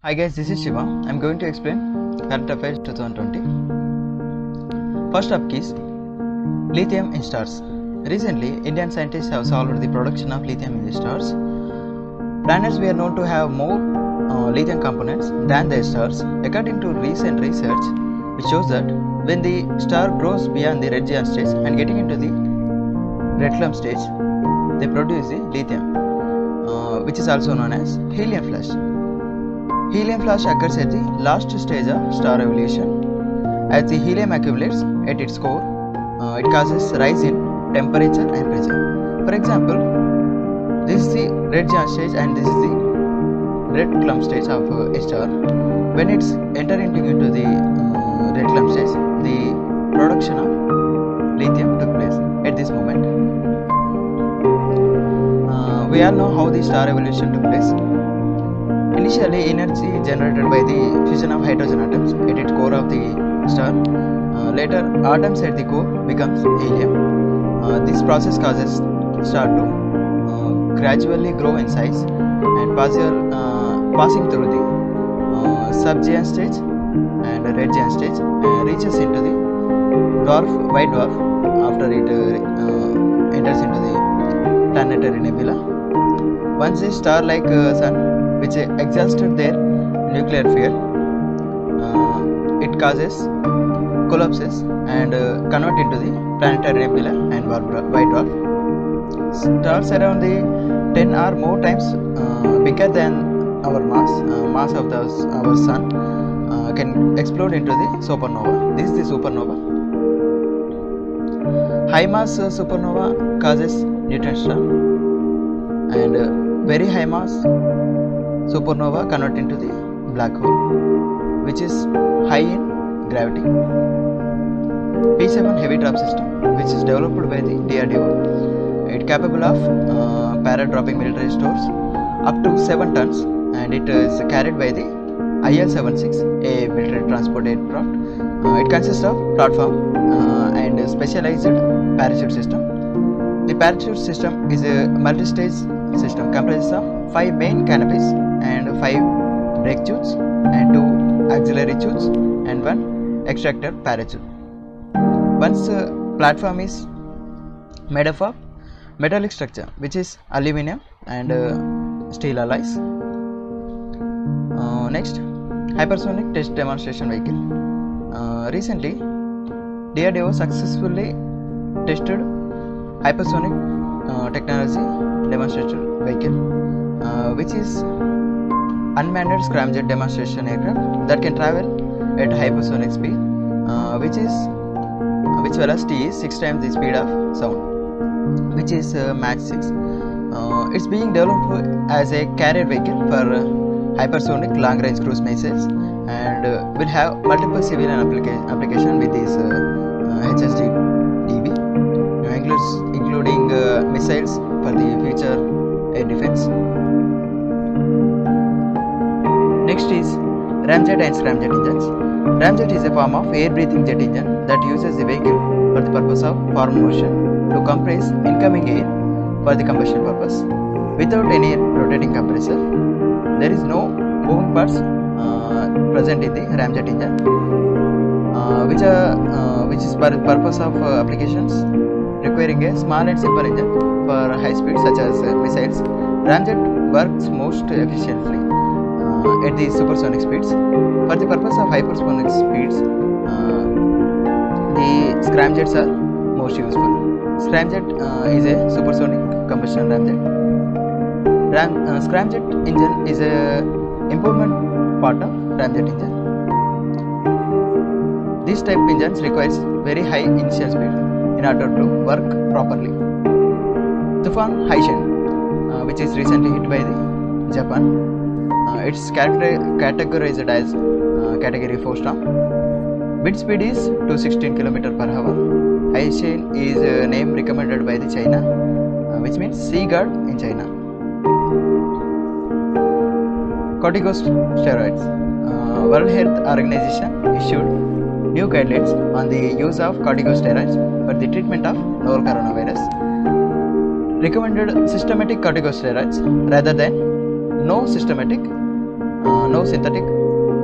Hi guys, this is Shiva. I'm going to explain current affairs 2020. First up is lithium in stars. Recently, Indian scientists have solved the production of lithium in the stars. Planets were known to have more lithium components than their stars, according to recent research, which shows that when the star grows beyond the red giant stage and getting into the red clump stage, they produce the lithium, which is also known as helium flash. Helium flash occurs at the last stage of star evolution. As the helium accumulates at its core, it causes rise in temperature and pressure. For example, this is the red giant stage and this is the red clump stage of a star. When it's entering into the red clump stage, the production of lithium took place at this moment. We all know how the star evolution took place. Initially, energy generated by the fusion of hydrogen atoms at its core of the star. Later, atoms at the core becomes helium. This process causes star to gradually grow in size and passing through the subgiant stage and red giant stage reaches into the white dwarf after it enters into the planetary nebula. Once a star like Sun, which exhausted their nuclear fuel, it causes collapses and convert into the planetary nebula and white dwarf. Stars around the 10 or more times bigger than our mass of our sun, can explode into the supernova. This is the supernova. High mass supernova causes neutron star, and very high mass supernova convert into the black hole, which is high in gravity. P7 heavy drop system, which is developed by the DRDO, it capable of para-dropping military stores up to 7 tons, and it is carried by the IL-76, a military transport aircraft. It consists of platform and a specialized parachute system. The parachute system is a multi-stage system comprises of 5 main canopies and 5 brake chutes and 2 auxiliary chutes and 1 extractor parachute. Once platform is made up of metallic structure, which is aluminum and steel alloys. Next, hypersonic test demonstration vehicle. Recently, DRDO successfully tested hypersonic technology demonstration vehicle, which is unmanned scramjet demonstration aircraft that can travel at hypersonic speed, which velocity is 6 times the speed of sound, which is Mach 6. It's being developed as a carrier vehicle for hypersonic long range cruise missiles and will have multiple civilian application with this HSDDV, including missiles for the future air defense. Next is ramjet and scramjet engines. Ramjet is a form of air-breathing jet engine that uses the vehicle for the purpose of forward motion to compress incoming air for the combustion purpose. Without any rotating compressor, there is no moving parts present in the ramjet engine, which is for the purpose of applications requiring a small and simple engine for high speed such as missiles. Ramjet works most efficiently at the supersonic speeds. For the purpose of hypersonic speeds, the scramjets are most useful. Scramjet is a supersonic combustion ramjet. Scramjet engine is a improvement part of ramjet engine. This type of engines requires very high initial speed in order to work properly. Tufan Haishen, which is recently hit by the Japan. It's categorized as category 4 storm. Wind speed is 216 km per hour. Haishen is a name recommended by the China, which means sea god in China. Corticosteroids. World Health Organization issued new guidelines on the use of corticosteroids for the treatment of novel coronavirus. Recommended systematic corticosteroids rather than no systematic no synthetic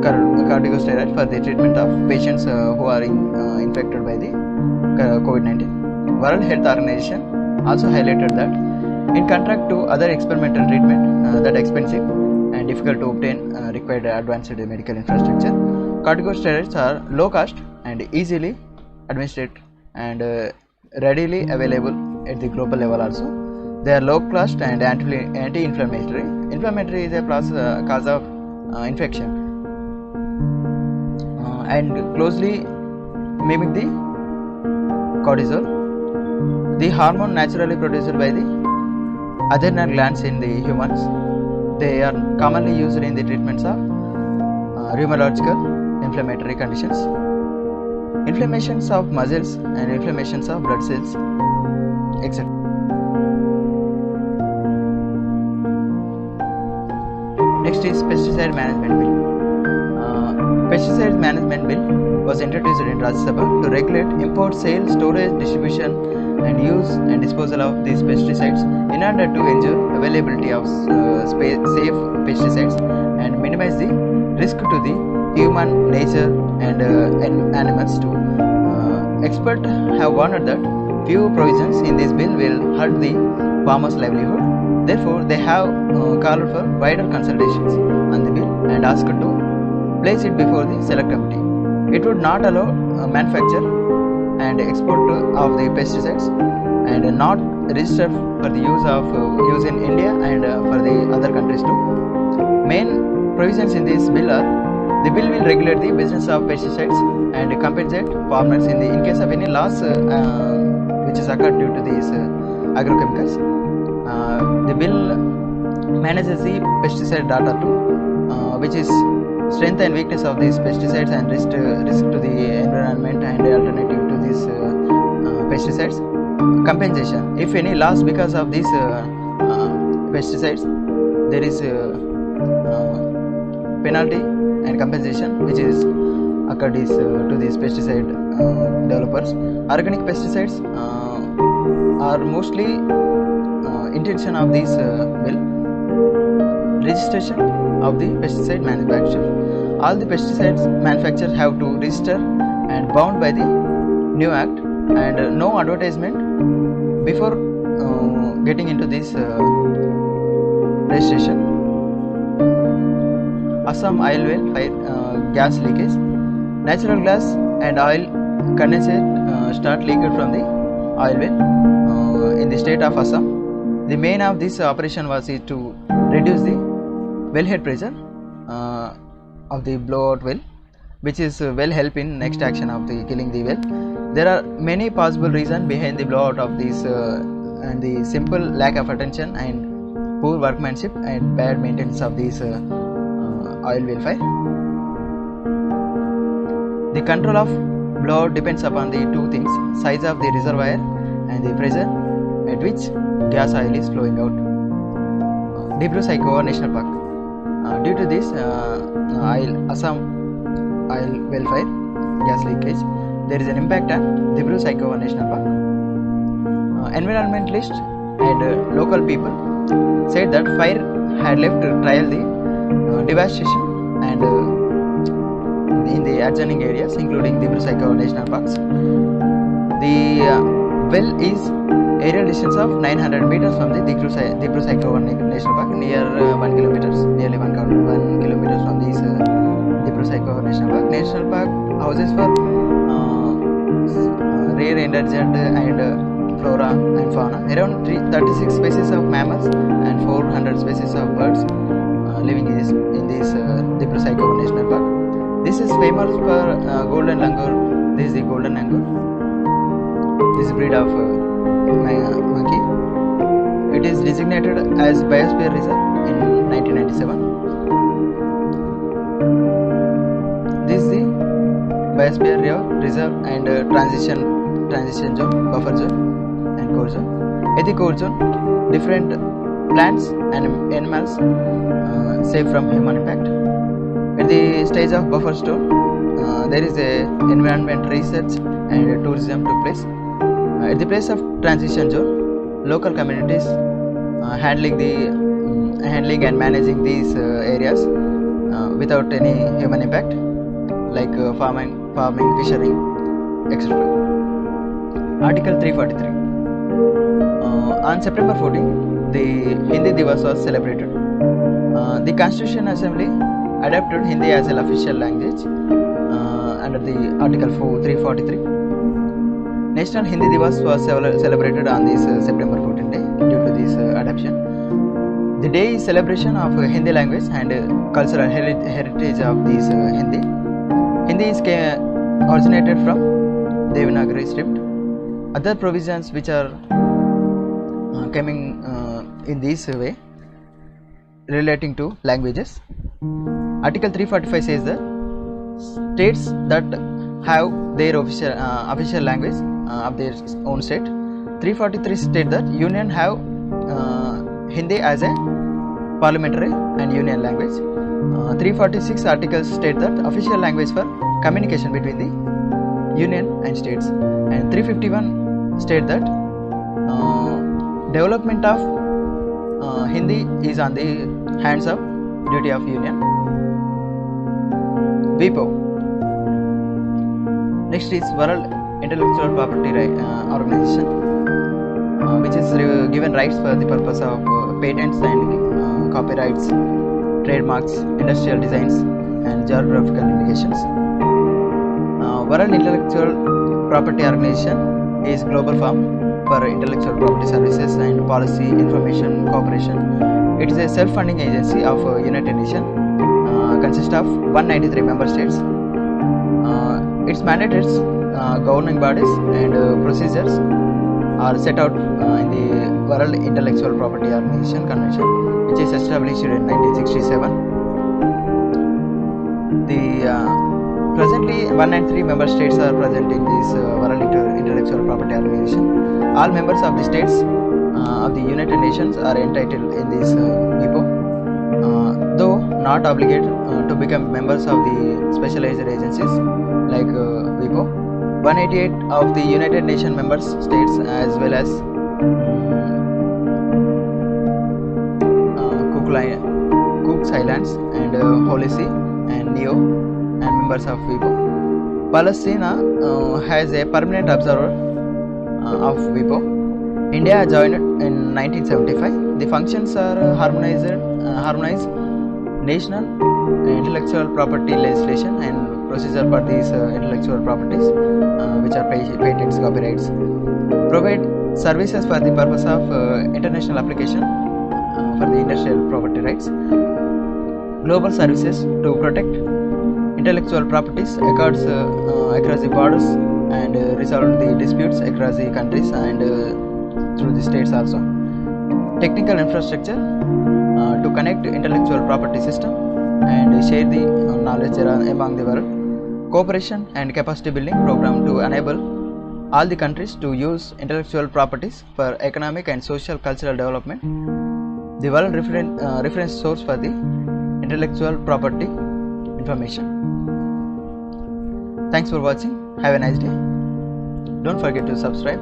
corticosteroid for the treatment of patients who are infected by the COVID-19. World Health Organization also highlighted that in contrast to other experimental treatment that expensive and difficult to obtain required advanced medical infrastructure, corticosteroids are low cost and easily administered and readily available at the global level also. They are low cost and anti-inflammatory. Inflammatory is a cause of infection and closely mimic the cortisol, the hormone naturally produced by the adrenal glands in the humans. They are commonly used in the treatments of rheumatological inflammatory conditions, inflammations of muscles and inflammations of blood cells, etc. Next is Pesticide Management Bill. Pesticide Management Bill was introduced in Rajya Sabha to regulate import, sale, storage, distribution and use and disposal of these pesticides in order to ensure availability of safe pesticides and minimize the risk to the human, nature and animals too. Experts have warned that few provisions in this bill will hurt the farmers' livelihood. Therefore, they have called for wider consultations on the bill and asked to place it before the select committee. It would not allow manufacture and export of the pesticides and not register for the use in India and for the other countries too. Main provisions in this bill are: the bill will regulate the business of pesticides and compensate farmers in case of any loss which is occurred due to these agrochemicals. The bill manages the pesticide data too, which is strength and weakness of these pesticides and risk to the environment and alternative to these pesticides. Compensation: if any loss because of these pesticides, there is penalty and compensation which is occurred to these pesticide developers. Organic pesticides are mostly intention of this bill. Registration of the pesticide manufacturer. All the pesticides manufacturers have to register and bound by the new act, and no advertisement before getting into this registration. Assam oil well fire gas leakage. Natural gas and oil condensate start leaked from the oil well in the state of Assam. The main of this operation was to reduce the wellhead pressure of the blowout well, which is will help in next action of the killing the well. There are many possible reasons behind the blowout of this and the simple lack of attention and poor workmanship and bad maintenance of this oil well fire. The control of blowout depends upon the two things: size of the reservoir and the pressure at which gas oil is flowing out. Dibru-Saikhowa National Park. Due to this Assam oil well fire gas leakage, there is an impact on Dibru-Saikhowa National Park. Environmentalists and local people said that fire had left trail the devastation and in the adjoining areas including Dibru-Saikhowa National Parks. The well is aerial distance of 900 meters from the Dibru-Saikhowa National Park, nearly 1 kilometers from this Dibru-Saikhowa National Park. National Park houses for rare endangered and flora and fauna. Around 36 species of mammals and 400 species of birds living in this Dibru-Saikhowa National Park. This is famous for golden langur. This is the golden langur. This breed of monkey. It is designated as Biosphere Reserve in 1997. This is the Biosphere Reserve and transition zone, buffer zone and core zone. At the core zone, different plants and animals safe from human impact. At the stage of buffer zone, there is a environment research and tourism took place. At the place of transition zone, local communities handling and managing these areas without any human impact, like farming, fishery, etc. Article 343. On September 14, the Hindi Divas was celebrated. The Constitution Assembly adopted Hindi as an official language under the Article 343. National Hindi Divas was celebrated on this September 14 day due to this adoption. The day is celebration of Hindi language and cultural heritage of this Hindi. Hindi is originated from Devanagari script. Other provisions which are coming in this way relating to languages. Article 345 says that states that have their official language of their own state. 343 state that union have Hindi as a parliamentary and union language. 346 articles state that official language for communication between the union and states, and 351 state that development of Hindi is on the hands of duty of union. WIPO. Next is World Intellectual Property Organization, which is given rights for the purpose of patents and copyrights, trademarks, industrial designs, and geographical indications. World Intellectual Property Organization is global firm for intellectual property services and policy information cooperation. It is a self-funding agency of United Nations, consists of 193 member states. Its mandates, governing bodies and procedures are set out in the World Intellectual Property Organization Convention, which is established in 1967. Presently 193 member states are present in this World Intellectual Property Organization. All members of the states of the United Nations are entitled in this WIPO, though not obligated to become members of the specialized agencies like WIPO. 188 of the United Nations member states as well as Cook Islands and Holy See and Neo and members of WIPO. Palestine has a permanent observer of WIPO. India joined in 1975. The functions are harmonized national intellectual property legislation and procedure for these intellectual properties, which are patents, copyrights, provide services for the purpose of international application for the industrial property rights, global services to protect intellectual properties across the borders and resolve the disputes across the countries and through the states also. Technical infrastructure to connect intellectual property system and share the knowledge among the world. Cooperation and capacity building program to enable all the countries to use intellectual properties for economic and social cultural development. The world reference source for the intellectual property information. Thanks for watching. Have a nice day. Don't forget to subscribe.